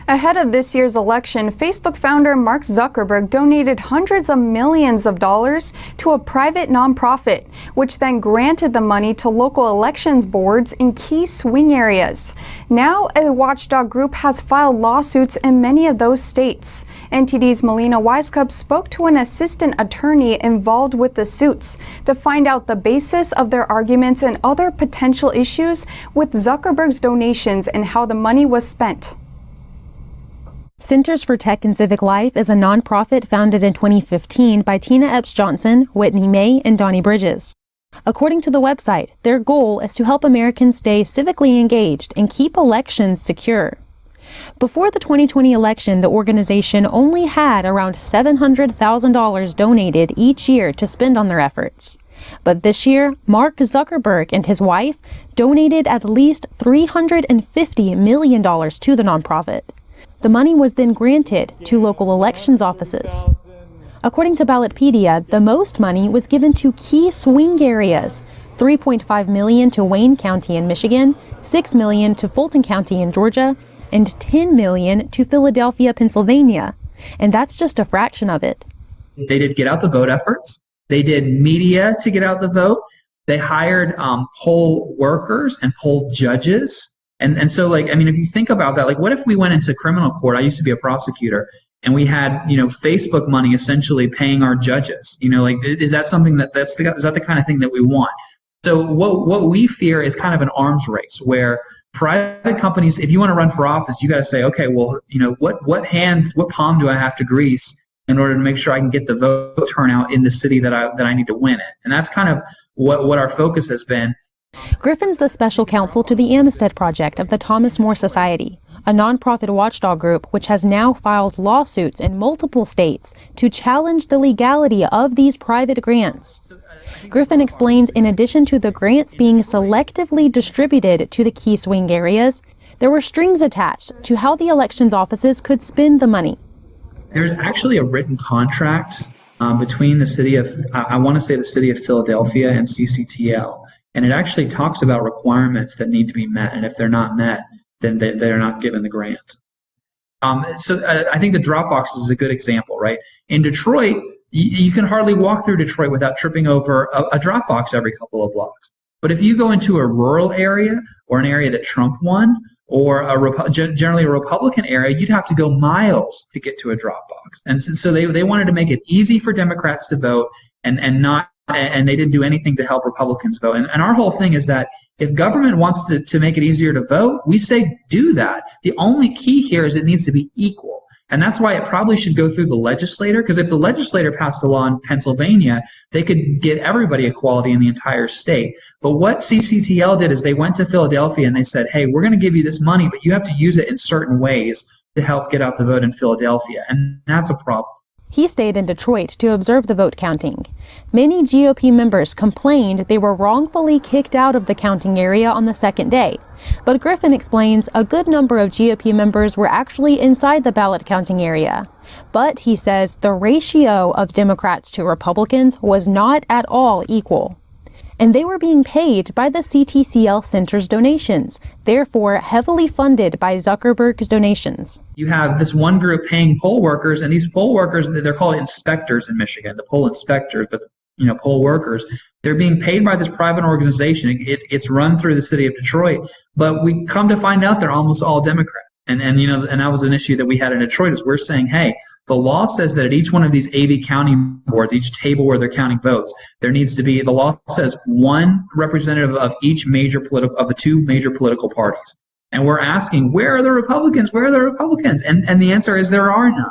Ahead of this year's election, Facebook founder Mark Zuckerberg donated hundreds of millions of dollars to a private nonprofit, which then granted the money to local elections boards in key swing areas. Now, a watchdog group has filed lawsuits in many of those states. NTD's Melina Weisskopf spoke to an assistant attorney involved with the suits to find out the basis of their arguments and other potential issues with Zuckerberg's donations and how the money was spent. Centers for Tech and Civic Life is a nonprofit founded in 2015 by Tina Epps Johnson, Whitney May, and Donnie Bridges. According to the website, their goal is to help Americans stay civically engaged and keep elections secure. Before the 2020 election, the organization only had around $700,000 donated each year to spend on their efforts. But this year, Mark Zuckerberg and his wife donated at least $350 million to the nonprofit. The money was then granted to local elections offices. According to Ballotpedia, the most money was given to key swing areas, $3.5 million to Wayne County in Michigan, $6 million to Fulton County in Georgia, and $10 million to Philadelphia, Pennsylvania. And that's just a fraction of it. They did get out the vote efforts. They did media to get out the vote. They hired poll workers and poll judges. And so, if you think about that, what if we went into criminal court? I used to be a prosecutor, and we had, Facebook money essentially paying our judges. Is that something is that the kind of thing that we want? So what we fear is kind of an arms race where private companies, if you want to run for office, you got to say, okay, well, what palm do I have to grease in order to make sure I can get the vote turnout in the city that I need to win it? And that's kind of what our focus has been. Griffin's the special counsel to the Amistad Project of the Thomas More Society, a nonprofit watchdog group which has now filed lawsuits in multiple states to challenge the legality of these private grants. Griffin explains in addition to the grants being selectively distributed to the key swing areas, there were strings attached to how the elections offices could spend the money. There's actually a written contract between the city of, the city of Philadelphia and CCTL. And it actually talks about requirements that need to be met. And if they're not met, then they're not given the grant. So I think the Dropbox is a good example, right? In Detroit, you can hardly walk through Detroit without tripping over a Dropbox every couple of blocks. But if you go into a rural area or an area that Trump won, or generally a Republican area, you'd have to go miles to get to a Dropbox. And so they wanted to make it easy for Democrats to vote and they didn't do anything to help Republicans vote. And our whole thing is that if government wants to make it easier to vote, we say do that. The only key here is it needs to be equal. And that's why it probably should go through the legislator, because if the legislator passed a law in Pennsylvania, they could get everybody equality in the entire state. But what CCTL did is they went to Philadelphia and they said, hey, we're going to give you this money, but you have to use it in certain ways to help get out the vote in Philadelphia. And that's a problem. He stayed in Detroit to observe the vote counting. Many GOP members complained they were wrongfully kicked out of the counting area on the second day. But Griffin explains a good number of GOP members were actually inside the ballot counting area. But he says the ratio of Democrats to Republicans was not at all equal. And they were being paid by the CTCL Center's donations, therefore heavily funded by Zuckerberg's donations. You have this one group paying poll workers, and these poll workers, they're called inspectors in Michigan, the poll inspectors, but poll workers, they're being paid by this private organization. It's run through the city of Detroit, but we come to find out they're almost all Democrat. And that was an issue that we had in Detroit, is we're saying, hey, the law says that at each one of these AV counting boards, each table where they're counting votes, there needs to be, the law says, one representative of each of the two major political parties. And we're asking, where are the Republicans? Where are the Republicans? And the answer is there are none.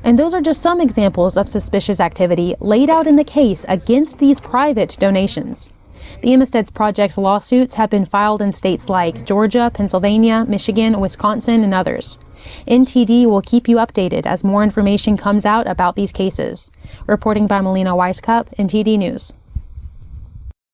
And those are just some examples of suspicious activity laid out in the case against these private donations. The Amistad Project's lawsuits have been filed in states like Georgia, Pennsylvania, Michigan, Wisconsin, and others. NTD will keep you updated as more information comes out about these cases. Reporting by Melina Weisskopf, NTD News.